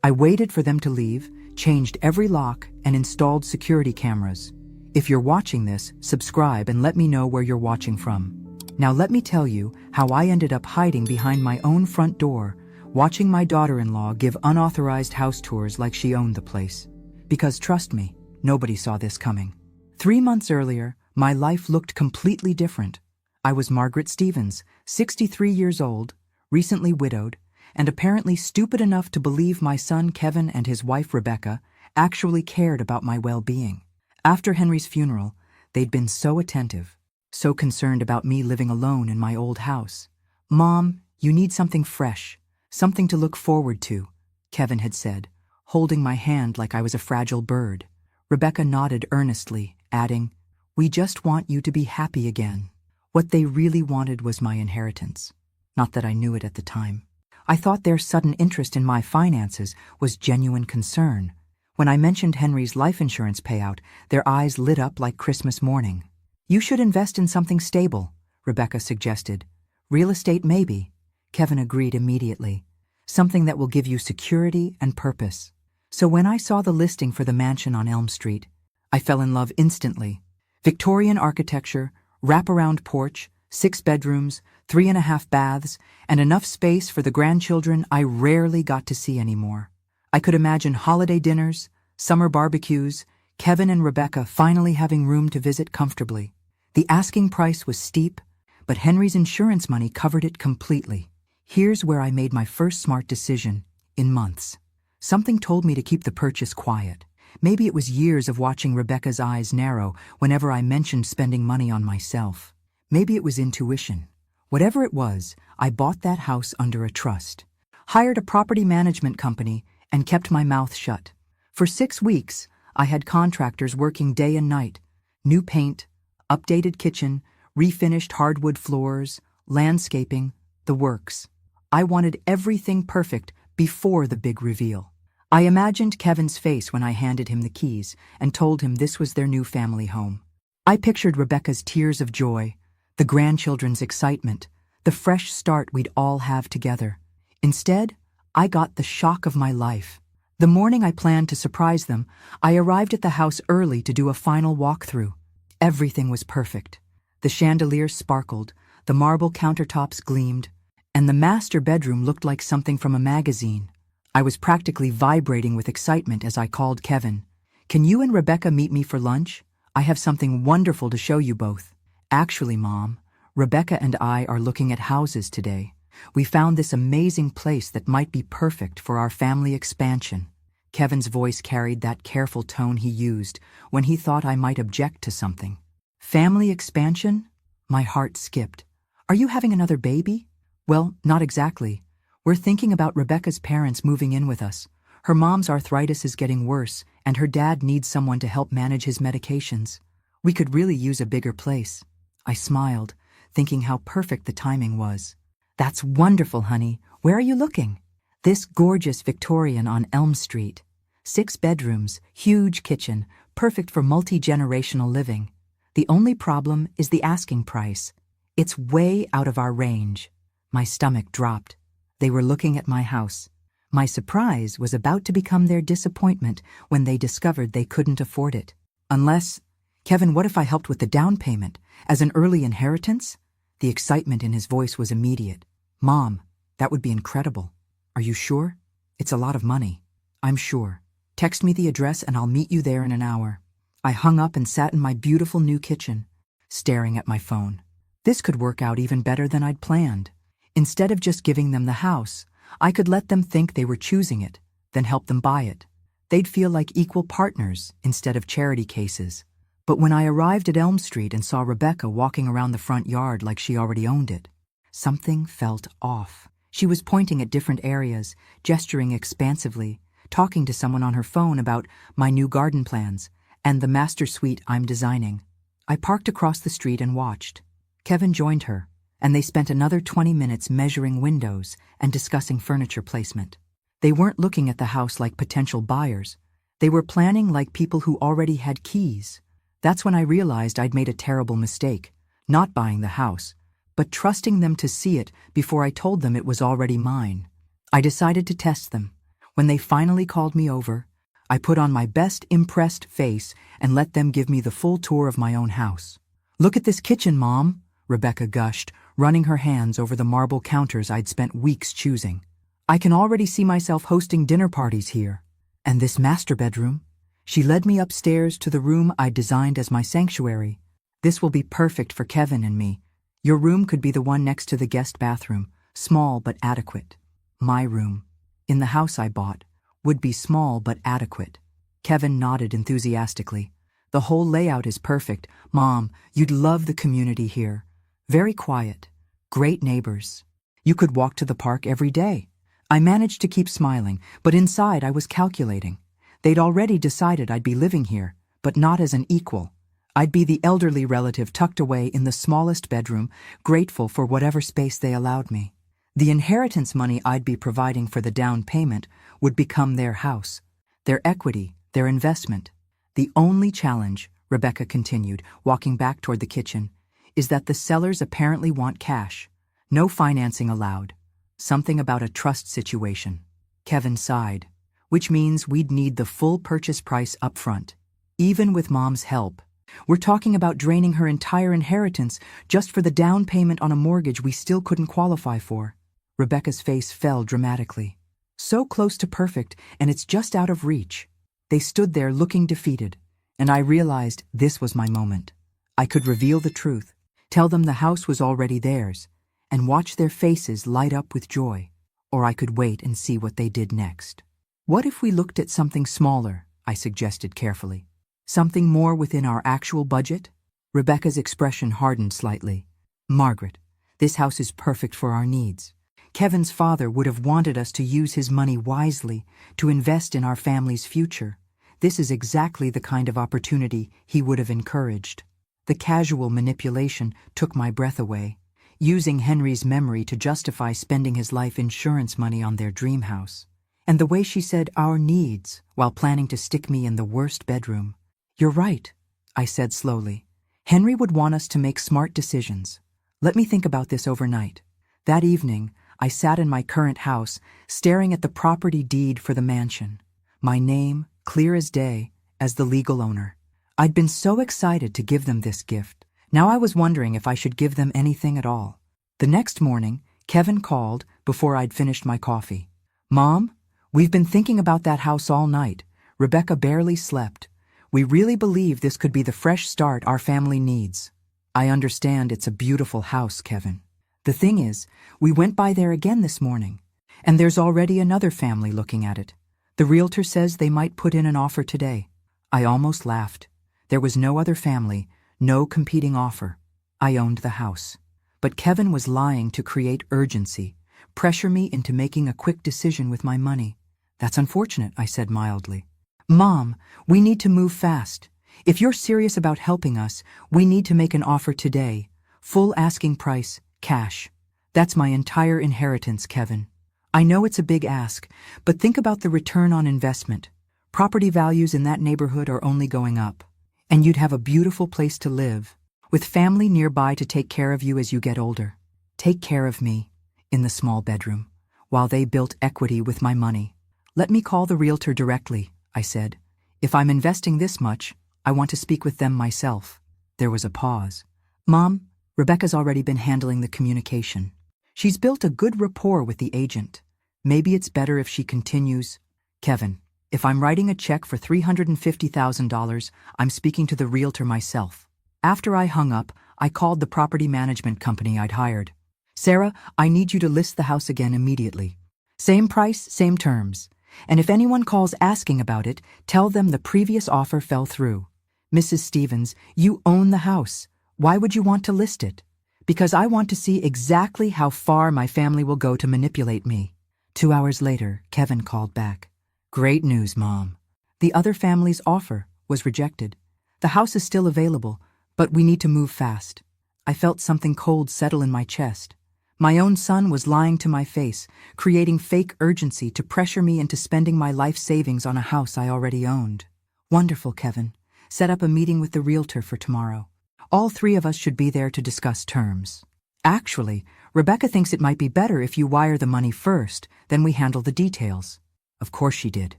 I waited for them to leave, changed every lock, and installed security cameras. If you're watching this, subscribe and let me know where you're watching from. Now let me tell you how I ended up hiding behind my own front door, watching my daughter-in-law give unauthorized house tours like she owned the place. Because trust me, nobody saw this coming. 3 months earlier, my life looked completely different. I was Margaret Stevens, 63 years old, recently widowed, and apparently stupid enough to believe my son Kevin and his wife Rebecca actually cared about my well-being. After Henry's funeral, they'd been so attentive, so concerned about me living alone in my old house. "Mom, you need something fresh, something to look forward to," Kevin had said, holding my hand like I was a fragile bird. Rebecca nodded earnestly, adding, "We just want you to be happy again." What they really wanted was my inheritance. Not that I knew it at the time. I thought their sudden interest in my finances was genuine concern. When I mentioned Henry's life insurance payout, their eyes lit up like Christmas morning. "You should invest in something stable," Rebecca suggested. "Real estate maybe." Kevin agreed immediately. "Something that will give you security and purpose." So when I saw the listing for the mansion on Elm Street, I fell in love instantly. Victorian architecture, wraparound porch, 6 bedrooms, 3.5 baths, and enough space for the grandchildren I rarely got to see anymore. I could imagine holiday dinners, summer barbecues, Kevin and Rebecca finally having room to visit comfortably. The asking price was steep, but Henry's insurance money covered it completely. Here's where I made my first smart decision in months. Something told me to keep the purchase quiet. Maybe it was years of watching Rebecca's eyes narrow whenever I mentioned spending money on myself. Maybe it was intuition. Whatever it was, I bought that house under a trust, hired a property management company, and kept my mouth shut. For 6 weeks, I had contractors working day and night. New paint, updated kitchen, refinished hardwood floors, landscaping, the works. I wanted everything perfect before the big reveal. I imagined Kevin's face when I handed him the keys and told him this was their new family home. I pictured Rebecca's tears of joy, the grandchildren's excitement, the fresh start we'd all have together. Instead, I got the shock of my life. The morning I planned to surprise them, I arrived at the house early to do a final walkthrough. Everything was perfect. The chandelier sparkled, the marble countertops gleamed, and the master bedroom looked like something from a magazine. I was practically vibrating with excitement as I called Kevin. "Can you and Rebecca meet me for lunch? I have something wonderful to show you both." "Actually, Mom, Rebecca and I are looking at houses today. We found this amazing place that might be perfect for our family expansion." Kevin's voice carried that careful tone he used when he thought I might object to something. "Family expansion?" My heart skipped. "Are you having another baby?" "Well, not exactly. We're thinking about Rebecca's parents moving in with us. Her mom's arthritis is getting worse, and her dad needs someone to help manage his medications. We could really use a bigger place." I smiled, thinking how perfect the timing was. "That's wonderful, honey. Where are you looking?" "This gorgeous Victorian on Elm Street. 6 bedrooms, huge kitchen, perfect for multi-generational living. The only problem is the asking price. It's way out of our range." My stomach dropped. They were looking at my house. My surprise was about to become their disappointment when they discovered they couldn't afford it. "Unless, Kevin, what if I helped with the down payment, as an early inheritance?" The excitement in his voice was immediate. "Mom, that would be incredible. Are you sure? It's a lot of money." "I'm sure. Text me the address and I'll meet you there in an hour." I hung up and sat in my beautiful new kitchen, staring at my phone. This could work out even better than I'd planned. Instead of just giving them the house, I could let them think they were choosing it, then help them buy it. They'd feel like equal partners instead of charity cases. But when I arrived at Elm Street and saw Rebecca walking around the front yard like she already owned it, something felt off. She was pointing at different areas, gesturing expansively, talking to someone on her phone about my new garden plans and the master suite I'm designing. I parked across the street and watched. Kevin joined her, and they spent another 20 minutes measuring windows and discussing furniture placement. They weren't looking at the house like potential buyers. They were planning like people who already had keys. That's when I realized I'd made a terrible mistake, not buying the house, but trusting them to see it before I told them it was already mine. I decided to test them. When they finally called me over, I put on my best impressed face and let them give me the full tour of my own house. "Look at this kitchen, Mom," Rebecca gushed, running her hands over the marble counters I'd spent weeks choosing. "I can already see myself hosting dinner parties here. And this master bedroom?" She led me upstairs to the room I'd designed as my sanctuary. "This will be perfect for Kevin and me. Your room could be the one next to the guest bathroom, small but adequate. My room, in the house I bought, would be small but adequate." Kevin nodded enthusiastically. "The whole layout is perfect. Mom, you'd love the community here. Very quiet. Great neighbors. You could walk to the park every day." I managed to keep smiling, but inside I was calculating. They'd already decided I'd be living here, but not as an equal. I'd be the elderly relative tucked away in the smallest bedroom, grateful for whatever space they allowed me. The inheritance money I'd be providing for the down payment would become their house, their equity, their investment. "The only challenge," Rebecca continued, walking back toward the kitchen, "is that the sellers apparently want cash. No financing allowed. Something about a trust situation." Kevin sighed. "Which means we'd need the full purchase price up front. Even with Mom's help. We're talking about draining her entire inheritance just for the down payment on a mortgage we still couldn't qualify for." Rebecca's face fell dramatically. "So close to perfect, and it's just out of reach." They stood there looking defeated, and I realized this was my moment. I could reveal the truth, tell them the house was already theirs, and watch their faces light up with joy. Or I could wait and see what they did next. "What if we looked at something smaller?" I suggested carefully. "Something more within our actual budget?" Rebecca's expression hardened slightly. "Margaret, this house is perfect for our needs. Kevin's father would have wanted us to use his money wisely, to invest in our family's future. This is exactly the kind of opportunity he would have encouraged." The casual manipulation took my breath away, using Henry's memory to justify spending his life insurance money on their dream house. And the way she said "our needs" while planning to stick me in the worst bedroom. "You're right," I said slowly. "Henry would want us to make smart decisions. Let me think about this overnight." That evening, I sat in my current house, staring at the property deed for the mansion. My name, clear as day, as the legal owner. I'd been so excited to give them this gift. Now I was wondering if I should give them anything at all. The next morning, Kevin called before I'd finished my coffee. "Mom, we've been thinking about that house all night." Rebecca barely slept. "We really believe this could be the fresh start our family needs." "I understand it's a beautiful house, Kevin. The thing is, we went by there again this morning, and there's already another family looking at it. The realtor says they might put in an offer today." I almost laughed. There was no other family, no competing offer. I owned the house. But Kevin was lying to create urgency, pressure me into making a quick decision with my money. "That's unfortunate," I said mildly. "Mom, we need to move fast. If you're serious about helping us, we need to make an offer today. Full asking price, cash. That's my entire inheritance, Kevin. I know it's a big ask, but think about the return on investment. Property values in that neighborhood are only going up. And you'd have a beautiful place to live, with family nearby to take care of you as you get older. Take care of me, in the small bedroom, while they built equity with my money. Let me call the realtor directly," I said. "If I'm investing this much, I want to speak with them myself." There was a pause. "Mom, Rebecca's already been handling the communication. She's built a good rapport with the agent. Maybe it's better if she continues." "Kevin, if I'm writing a check for $350,000, I'm speaking to the realtor myself." After I hung up, I called the property management company I'd hired. "Sarah, I need you to list the house again immediately. Same price, same terms. And if anyone calls asking about it, tell them the previous offer fell through. Mrs. Stevens, you own the house. Why would you want to list it? Because I want to see exactly how far my family will go to manipulate me." 2 hours later, Kevin called back. "Great news, Mom. The other family's offer was rejected. The house is still available, but we need to move fast." I felt something cold settle in my chest. My own son was lying to my face, creating fake urgency to pressure me into spending my life savings on a house I already owned. "Wonderful, Kevin. Set up a meeting with the realtor for tomorrow. All 3 of us should be there to discuss terms. Actually, Rebecca thinks it might be better if you wire the money first, then we handle the details." Of course she did.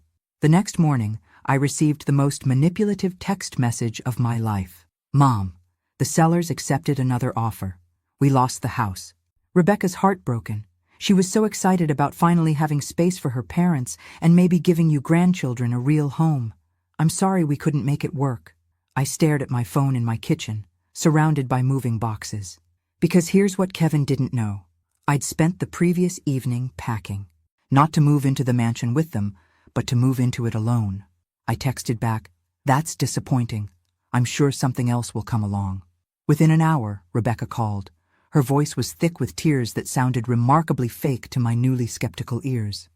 The next morning, I received the most manipulative text message of my life. Mom, the sellers accepted another offer. We lost the house. Rebecca's heartbroken. She was so excited about finally having space for her parents and maybe giving you grandchildren a real home. I'm sorry we couldn't make it work. I stared at my phone in my kitchen, surrounded by moving boxes. Because here's what Kevin didn't know. I'd spent the previous evening packing. Not to move into the mansion with them, but to move into it alone. I texted back, "That's disappointing. I'm sure something else will come along." Within an hour, Rebecca called. Her voice was thick with tears that sounded remarkably fake to my newly skeptical ears.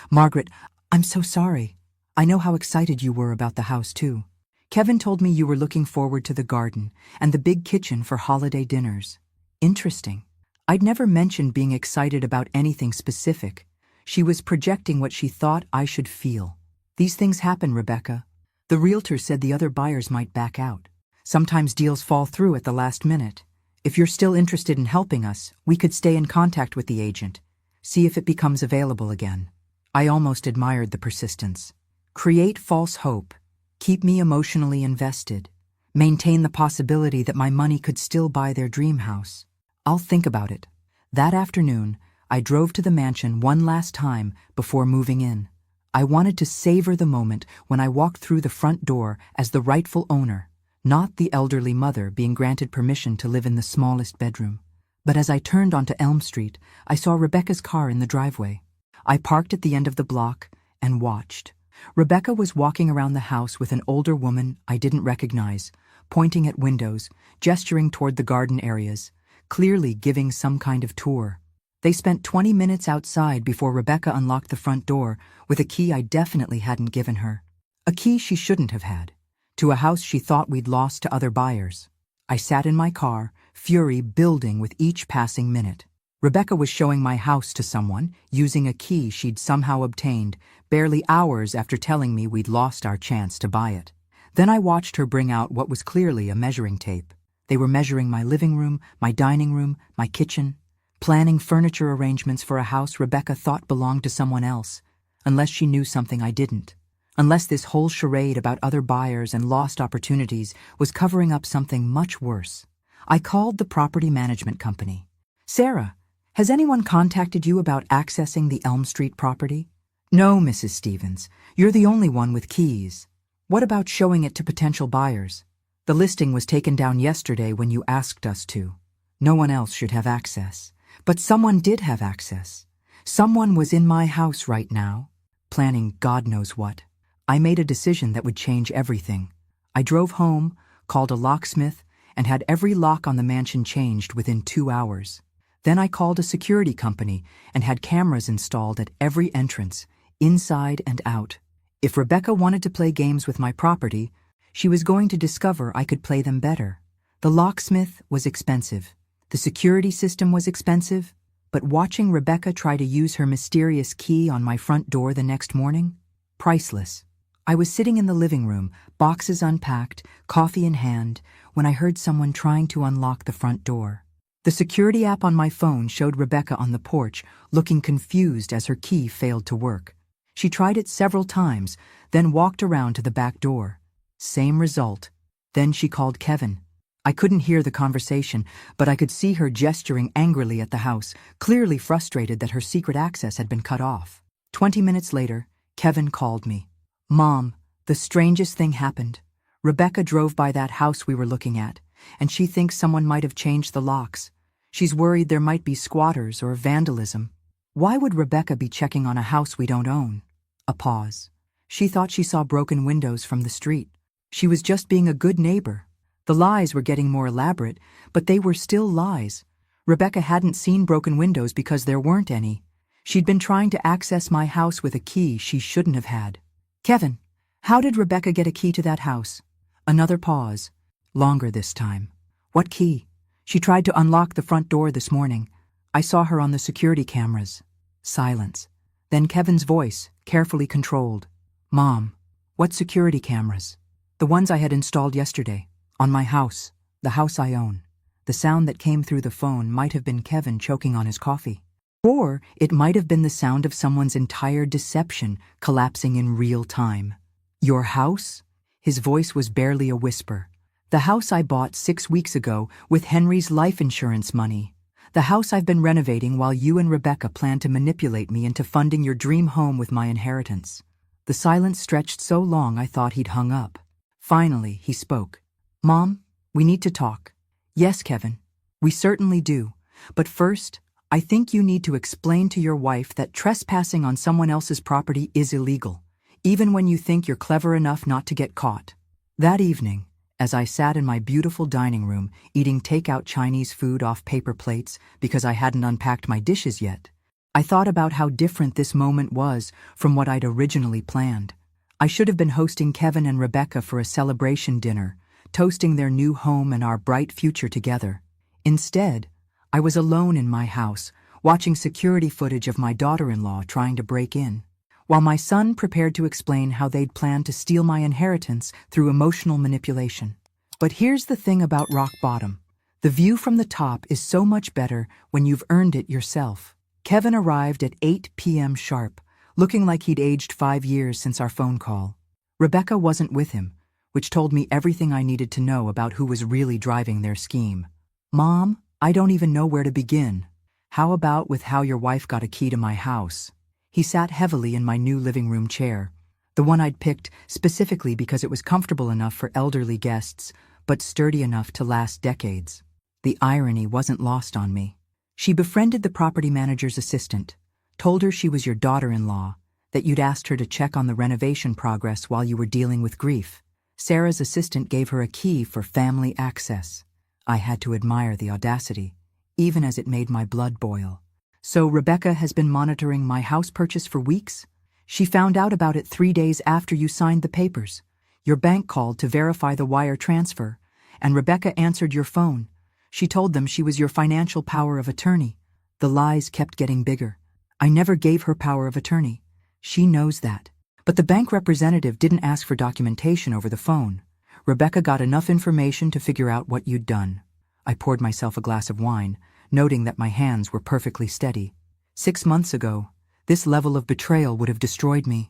"Margaret, I'm so sorry. I know how excited you were about the house, too. Kevin told me you were looking forward to the garden and the big kitchen for holiday dinners. Interesting. I'd never mentioned being excited about anything specific. She was projecting what she thought I should feel. These things happen, Rebecca. The realtor said the other buyers might back out. Sometimes deals fall through at the last minute. If you're still interested in helping us, we could stay in contact with the agent, see if it becomes available again." I almost admired the persistence. Create false hope. Keep me emotionally invested. Maintain the possibility that my money could still buy their dream house. I'll think about it. That afternoon, I drove to the mansion one last time before moving in. I wanted to savor the moment when I walked through the front door as the rightful owner, not the elderly mother being granted permission to live in the smallest bedroom. But as I turned onto Elm Street, I saw Rebecca's car in the driveway. I parked at the end of the block and watched. Rebecca was walking around the house with an older woman I didn't recognize, pointing at windows, gesturing toward the garden areas, clearly giving some kind of tour. They spent 20 minutes outside before Rebecca unlocked the front door with a key I definitely hadn't given her. A key she shouldn't have had, to a house she thought we'd lost to other buyers. I sat in my car, fury building with each passing minute. Rebecca was showing my house to someone, using a key she'd somehow obtained, barely hours after telling me we'd lost our chance to buy it. Then I watched her bring out what was clearly a measuring tape. They were measuring my living room, my dining room, my kitchen, planning furniture arrangements for a house Rebecca thought belonged to someone else, unless she knew something I didn't. Unless this whole charade about other buyers and lost opportunities was covering up something much worse. I called the property management company. "Sarah, has anyone contacted you about accessing the Elm Street property?" "No, Mrs. Stevens. You're the only one with keys. What about showing it to potential buyers? The listing was taken down yesterday when you asked us to. No one else should have access. But someone did have access. Someone was in my house right now, planning God knows what. I made a decision that would change everything. I drove home, called a locksmith, and had every lock on the mansion changed within 2 hours. Then I called a security company and had cameras installed at every entrance, inside and out. If Rebecca wanted to play games with my property, she was going to discover I could play them better. The locksmith was expensive. The security system was expensive. But watching Rebecca try to use her mysterious key on my front door the next morning? Priceless. I was sitting in the living room, boxes unpacked, coffee in hand, when I heard someone trying to unlock the front door. The security app on my phone showed Rebecca on the porch, looking confused as her key failed to work. She tried it several times, then walked around to the back door. Same result. Then she called Kevin. I couldn't hear the conversation, but I could see her gesturing angrily at the house, clearly frustrated that her secret access had been cut off. 20 minutes later, Kevin called me. "Mom, the strangest thing happened. Rebecca drove by that house we were looking at, and she thinks someone might have changed the locks. She's worried there might be squatters or vandalism." Why would Rebecca be checking on a house we don't own? A pause. She thought she saw broken windows from the street. She was just being a good neighbor. The lies were getting more elaborate, but they were still lies. Rebecca hadn't seen broken windows because there weren't any. She'd been trying to access my house with a key she shouldn't have had. "Kevin, how did Rebecca get a key to that house?" Another pause. Longer this time. "What key?" "She tried to unlock the front door this morning. I saw her on the security cameras." Silence. Then Kevin's voice, carefully controlled. "Mom, what security cameras?" "The ones I had installed yesterday. On my house. The house I own." The sound that came through the phone might have been Kevin choking on his coffee. Or it might have been the sound of someone's entire deception collapsing in real time. Your house? His voice was barely a whisper. The house I bought 6 weeks ago with Henry's life insurance money. The house I've been renovating while you and Rebecca plan to manipulate me into funding your dream home with my inheritance. The silence stretched so long I thought he'd hung up. Finally, he spoke. Mom, we need to talk. Yes, Kevin. We certainly do. But first, I think you need to explain to your wife that trespassing on someone else's property is illegal, even when you think you're clever enough not to get caught. That evening, as I sat in my beautiful dining room eating takeout Chinese food off paper plates because I hadn't unpacked my dishes yet, I thought about how different this moment was from what I'd originally planned. I should have been hosting Kevin and Rebecca for a celebration dinner, toasting their new home and our bright future together. Instead, I was alone in my house, watching security footage of my daughter-in-law trying to break in, while my son prepared to explain how they'd planned to steal my inheritance through emotional manipulation. But here's the thing about rock bottom. The view from the top is so much better when you've earned it yourself. Kevin arrived at 8 p.m. sharp, looking like he'd aged 5 years since our phone call. Rebecca wasn't with him, which told me everything I needed to know about who was really driving their scheme. Mom, I don't even know where to begin. How about with how your wife got a key to my house? He sat heavily in my new living room chair, the one I'd picked specifically because it was comfortable enough for elderly guests, but sturdy enough to last decades. The irony wasn't lost on me. She befriended the property manager's assistant, told her she was your daughter-in-law, that you'd asked her to check on the renovation progress while you were dealing with grief. Sarah's assistant gave her a key for family access. I had to admire the audacity, even as it made my blood boil. So Rebecca has been monitoring my house purchase for weeks? She found out about it 3 days after you signed the papers. Your bank called to verify the wire transfer, and Rebecca answered your phone. She told them she was your financial power of attorney. The lies kept getting bigger. I never gave her power of attorney. She knows that. But the bank representative didn't ask for documentation over the phone. Rebecca got enough information to figure out what you'd done. I poured myself a glass of wine, noting that my hands were perfectly steady. 6 months ago, this level of betrayal would have destroyed me.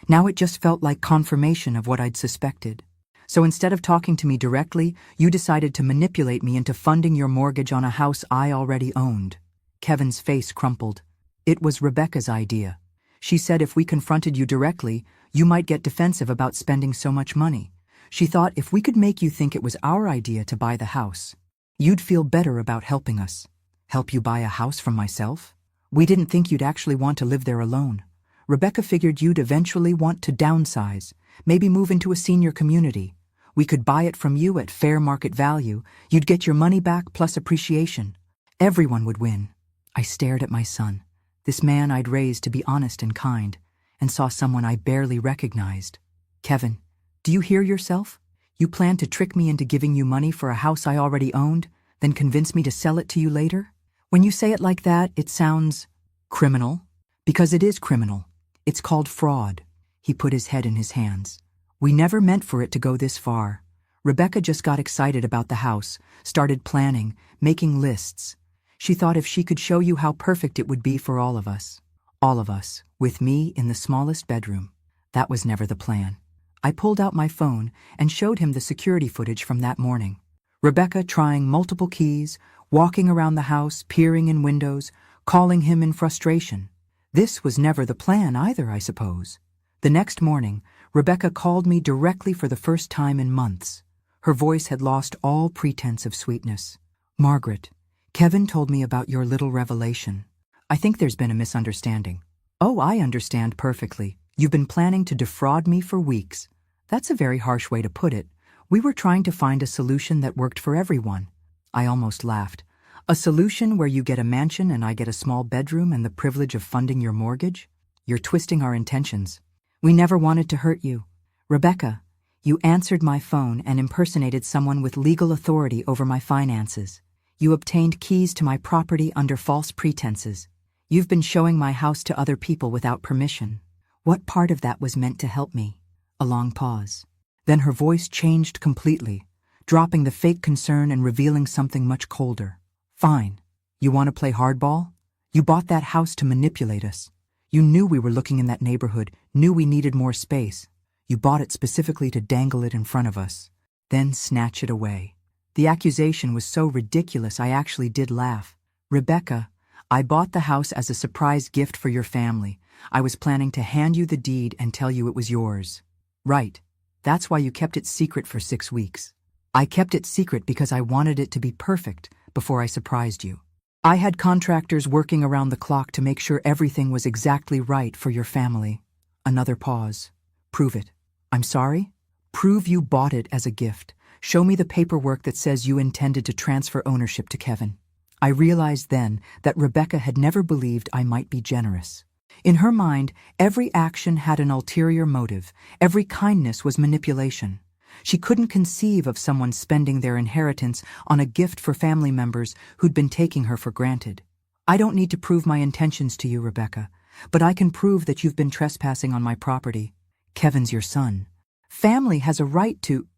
Now it just felt like confirmation of what I'd suspected. So instead of talking to me directly, you decided to manipulate me into funding your mortgage on a house I already owned. Kevin's face crumpled. It was Rebecca's idea. She said if we confronted you directly, you might get defensive about spending so much money. She thought if we could make you think it was our idea to buy the house, you'd feel better about helping us. Help you buy a house from myself? We didn't think you'd actually want to live there alone. Rebecca figured you'd eventually want to downsize, maybe move into a senior community. We could buy it from you at fair market value. You'd get your money back plus appreciation. Everyone would win. I stared at my son, this man I'd raised to be honest and kind, and saw someone I barely recognized. Kevin, do you hear yourself? You plan to trick me into giving you money for a house I already owned, then convince me to sell it to you later? When you say it like that, it sounds criminal. Because it is criminal. It's called fraud. He put his head in his hands. We never meant for it to go this far. Rebecca just got excited about the house, started planning, making lists. She thought if she could show you how perfect it would be for all of us. All of us, with me in the smallest bedroom. That was never the plan. I pulled out my phone and showed him the security footage from that morning. Rebecca trying multiple keys, walking around the house, peering in windows, calling him in frustration. This was never the plan either, I suppose. The next morning, Rebecca called me directly for the first time in months. Her voice had lost all pretense of sweetness. Margaret, Kevin told me about your little revelation. I think there's been a misunderstanding. Oh, I understand perfectly. You've been planning to defraud me for weeks. That's a very harsh way to put it. We were trying to find a solution that worked for everyone. I almost laughed. A solution where you get a mansion and I get a small bedroom and the privilege of funding your mortgage? You're twisting our intentions. We never wanted to hurt you. Rebecca, you answered my phone and impersonated someone with legal authority over my finances. You obtained keys to my property under false pretenses. You've been showing my house to other people without permission. What part of that was meant to help me? A long pause. Then her voice changed completely, dropping the fake concern and revealing something much colder. Fine. You want to play hardball? You bought that house to manipulate us. You knew we were looking in that neighborhood, knew we needed more space. You bought it specifically to dangle it in front of us, then snatch it away. The accusation was so ridiculous I actually did laugh. Rebecca, I bought the house as a surprise gift for your family. I was planning to hand you the deed and tell you it was yours. Right. That's why you kept it secret for 6 weeks. I kept it secret because I wanted it to be perfect before I surprised you. I had contractors working around the clock to make sure everything was exactly right for your family. Another pause. Prove it. I'm sorry? Prove you bought it as a gift. Show me the paperwork that says you intended to transfer ownership to Kevin. I realized then that Rebecca had never believed I might be generous. In her mind, every action had an ulterior motive. Every kindness was manipulation. She couldn't conceive of someone spending their inheritance on a gift for family members who'd been taking her for granted. I don't need to prove my intentions to you, Rebecca, but I can prove that you've been trespassing on my property. Kevin's your son. Family has a right to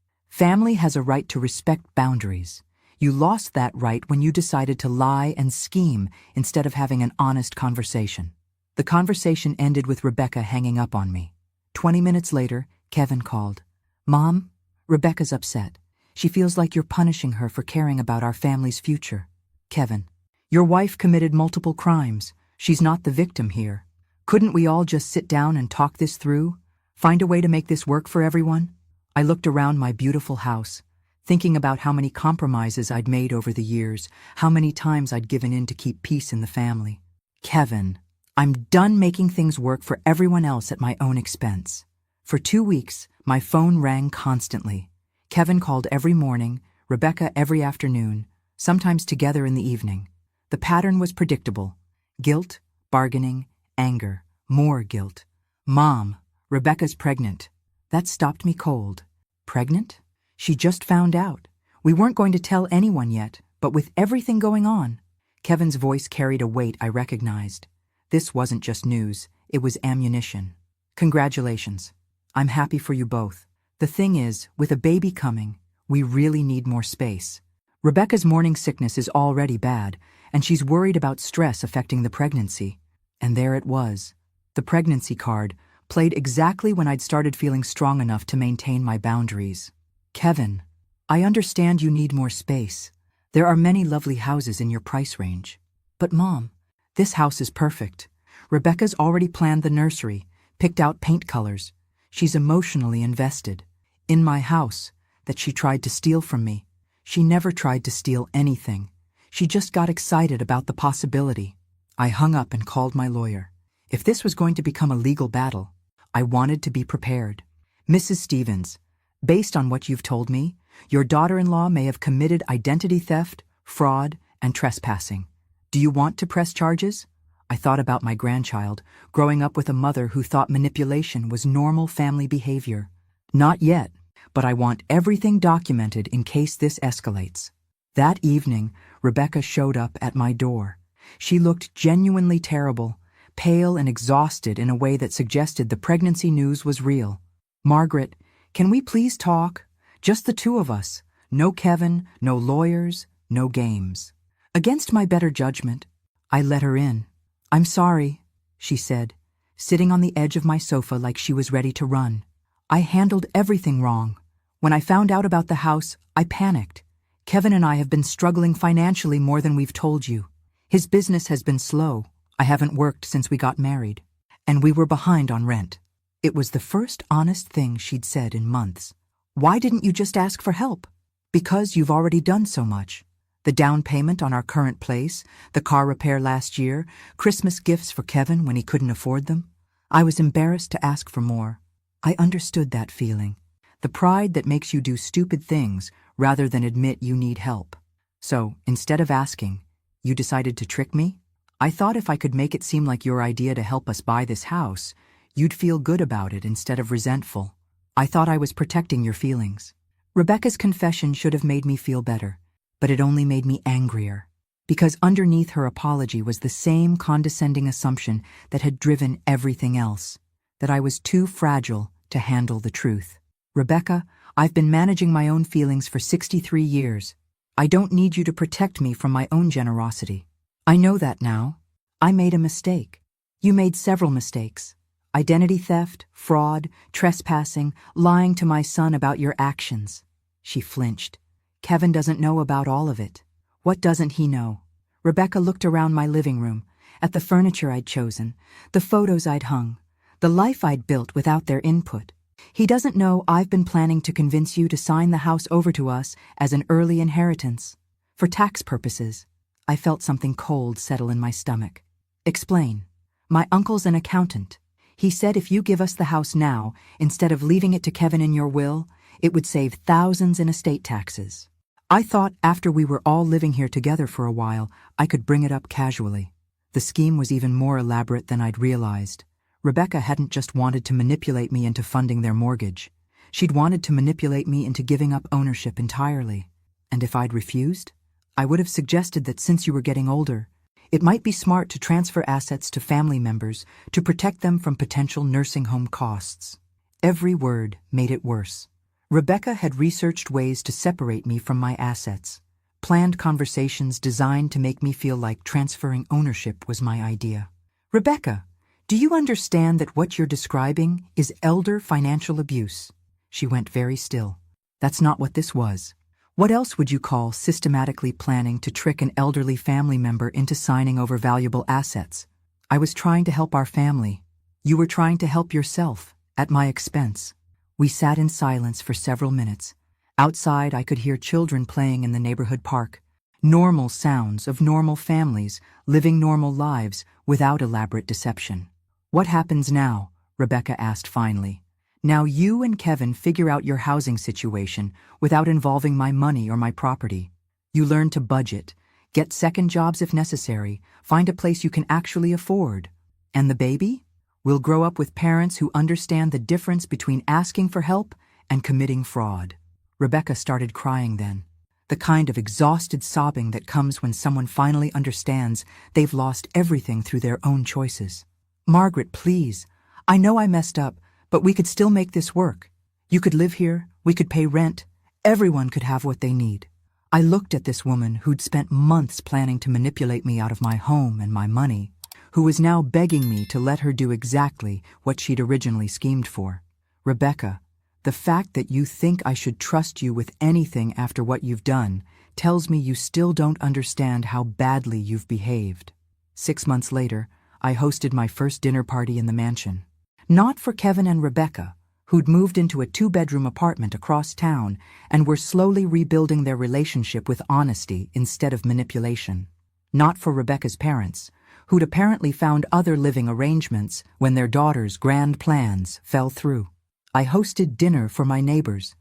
respect boundaries. You lost that right when you decided to lie and scheme instead of having an honest conversation. The conversation ended with Rebecca hanging up on me. 20 minutes later, Kevin called. Mom, Rebecca's upset. She feels like you're punishing her for caring about our family's future. Kevin, your wife committed multiple crimes. She's not the victim here. Couldn't we all just sit down and talk this through? Find a way to make this work for everyone? I looked around my beautiful house, thinking about how many compromises I'd made over the years, how many times I'd given in to keep peace in the family. Kevin, I'm done making things work for everyone else at my own expense. For 2 weeks, my phone rang constantly. Kevin called every morning, Rebecca every afternoon, sometimes together in the evening. The pattern was predictable. Guilt, bargaining, anger, more guilt. Mom, Rebecca's pregnant. That stopped me cold. Pregnant? She just found out. We weren't going to tell anyone yet, but with everything going on. Kevin's voice carried a weight I recognized. This wasn't just news, it was ammunition. Congratulations. I'm happy for you both. The thing is, with a baby coming, we really need more space. Rebecca's morning sickness is already bad, and she's worried about stress affecting the pregnancy. And there it was. The pregnancy card, played exactly when I'd started feeling strong enough to maintain my boundaries. Kevin, I understand you need more space. There are many lovely houses in your price range. But Mom, this house is perfect. Rebecca's already planned the nursery, picked out paint colors. She's emotionally invested. In my house, that she tried to steal from me. She never tried to steal anything. She just got excited about the possibility. I hung up and called my lawyer. If this was going to become a legal battle, I wanted to be prepared. Mrs. Stevens, based on what you've told me, your daughter-in-law may have committed identity theft, fraud, and trespassing. Do you want to press charges? I thought about my grandchild, growing up with a mother who thought manipulation was normal family behavior. Not yet, but I want everything documented in case this escalates. That evening, Rebecca showed up at my door. She looked genuinely terrible, pale and exhausted in a way that suggested the pregnancy news was real. Margaret, can we please talk? Just the two of us. No Kevin, no lawyers, no games. Against my better judgment, I let her in. I'm sorry, she said, sitting on the edge of my sofa like she was ready to run. I handled everything wrong. When I found out about the house, I panicked. Kevin and I have been struggling financially more than we've told you. His business has been slow. I haven't worked since we got married. And we were behind on rent. It was the first honest thing she'd said in months. Why didn't you just ask for help? Because you've already done so much. The down payment on our current place, the car repair last year, Christmas gifts for Kevin when he couldn't afford them. I was embarrassed to ask for more. I understood that feeling. The pride that makes you do stupid things rather than admit you need help. So, instead of asking, you decided to trick me? I thought if I could make it seem like your idea to help us buy this house, you'd feel good about it instead of resentful. I thought I was protecting your feelings. Rebecca's confession should have made me feel better, but it only made me angrier. Because underneath her apology was the same condescending assumption that had driven everything else, that I was too fragile to handle the truth. Rebecca, I've been managing my own feelings for 63 years. I don't need you to protect me from my own generosity. I know that now. I made a mistake. You made several mistakes. Identity theft, fraud, trespassing, lying to my son about your actions. She flinched. Kevin doesn't know about all of it. What doesn't he know? Rebecca looked around my living room, at the furniture I'd chosen, the photos I'd hung, the life I'd built without their input. He doesn't know I've been planning to convince you to sign the house over to us as an early inheritance. For tax purposes. I felt something cold settle in my stomach. Explain. My uncle's an accountant. He said if you give us the house now, instead of leaving it to Kevin in your will, it would save thousands in estate taxes. I thought after we were all living here together for a while, I could bring it up casually. The scheme was even more elaborate than I'd realized. Rebecca hadn't just wanted to manipulate me into funding their mortgage. She'd wanted to manipulate me into giving up ownership entirely. And if I'd refused, I would have suggested that since you were getting older, it might be smart to transfer assets to family members to protect them from potential nursing home costs. Every word made it worse. Rebecca had researched ways to separate me from my assets, planned conversations designed to make me feel like transferring ownership was my idea. Rebecca, do you understand that what you're describing is elder financial abuse? She went very still. That's not what this was. What else would you call systematically planning to trick an elderly family member into signing over valuable assets? I was trying to help our family. You were trying to help yourself, at my expense. We sat in silence for several minutes. Outside, I could hear children playing in the neighborhood park. Normal sounds of normal families living normal lives without elaborate deception. What happens now? Rebecca asked finally. Now you and Kevin figure out your housing situation without involving my money or my property. You learn to budget, get second jobs if necessary, find a place you can actually afford. And the baby? We'll grow up with parents who understand the difference between asking for help and committing fraud. Rebecca started crying then. The kind of exhausted sobbing that comes when someone finally understands they've lost everything through their own choices. Margaret, please. I know I messed up, but we could still make this work. You could live here, we could pay rent, everyone could have what they need. I looked at this woman who'd spent months planning to manipulate me out of my home and my money, who was now begging me to let her do exactly what she'd originally schemed for. Rebecca, the fact that you think I should trust you with anything after what you've done tells me you still don't understand how badly you've behaved. 6 months later, I hosted my first dinner party in the mansion. Not for Kevin and Rebecca, who'd moved into a 2-bedroom apartment across town and were slowly rebuilding their relationship with honesty instead of manipulation. Not for Rebecca's parents, who'd apparently found other living arrangements when their daughter's grand plans fell through. I hosted dinner for my neighbors.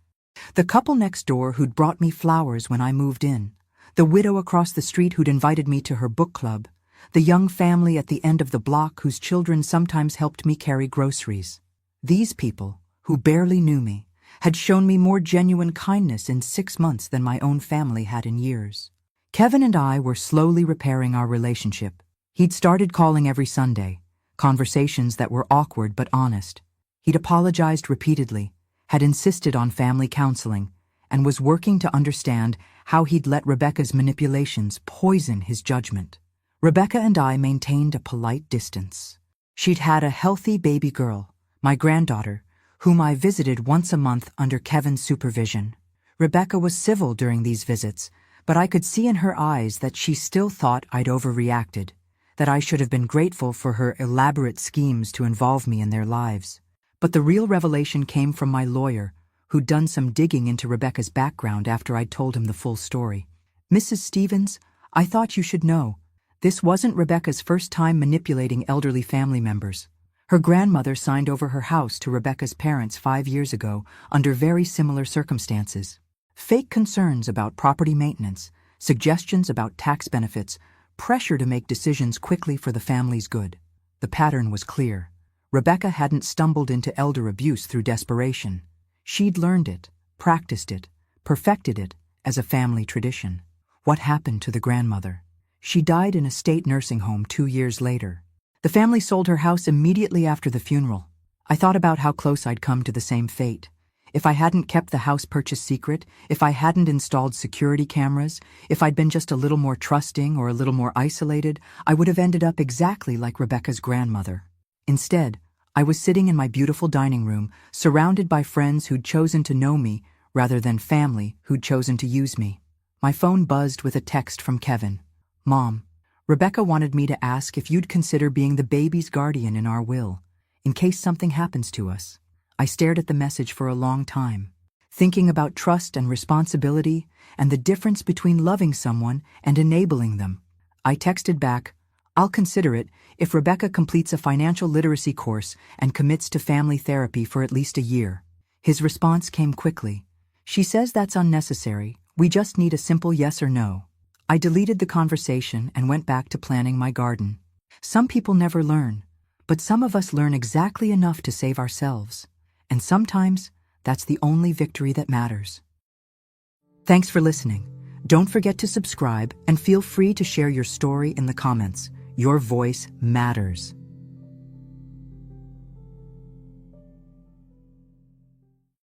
The couple next door who'd brought me flowers when I moved in, the widow across the street who'd invited me to her book club, the young family at the end of the block whose children sometimes helped me carry groceries. These people, who barely knew me, had shown me more genuine kindness in 6 months than my own family had in years. Kevin and I were slowly repairing our relationship. He'd started calling every Sunday, conversations that were awkward but honest. He'd apologized repeatedly, had insisted on family counseling, and was working to understand how he'd let Rebecca's manipulations poison his judgment. Rebecca and I maintained a polite distance. She'd had a healthy baby girl, my granddaughter, whom I visited once a month under Kevin's supervision. Rebecca was civil during these visits, but I could see in her eyes that she still thought I'd overreacted, that I should have been grateful for her elaborate schemes to involve me in their lives. But the real revelation came from my lawyer, who'd done some digging into Rebecca's background after I'd told him the full story. Mrs. Stevens, I thought you should know. This wasn't Rebecca's first time manipulating elderly family members. Her grandmother signed over her house to Rebecca's parents 5 years ago under very similar circumstances. Fake concerns about property maintenance, suggestions about tax benefits, pressure to make decisions quickly for the family's good. The pattern was clear. Rebecca hadn't stumbled into elder abuse through desperation. She'd learned it, practiced it, perfected it as a family tradition. What happened to the grandmother? She died in a state nursing home 2 years later. The family sold her house immediately after the funeral. I thought about how close I'd come to the same fate. If I hadn't kept the house purchase secret, if I hadn't installed security cameras, if I'd been just a little more trusting or a little more isolated, I would have ended up exactly like Rebecca's grandmother. Instead, I was sitting in my beautiful dining room, surrounded by friends who'd chosen to know me rather than family who'd chosen to use me. My phone buzzed with a text from Kevin. "Mom, Rebecca wanted me to ask if you'd consider being the baby's guardian in our will, in case something happens to us." I stared at the message for a long time, thinking about trust and responsibility and the difference between loving someone and enabling them. I texted back, "I'll consider it if Rebecca completes a financial literacy course and commits to family therapy for at least a year." His response came quickly. "She says that's unnecessary. We just need a simple yes or no." I deleted the conversation and went back to planning my garden. Some people never learn, but some of us learn exactly enough to save ourselves. And sometimes, that's the only victory that matters. Thanks for listening. Don't forget to subscribe and feel free to share your story in the comments. Your voice matters.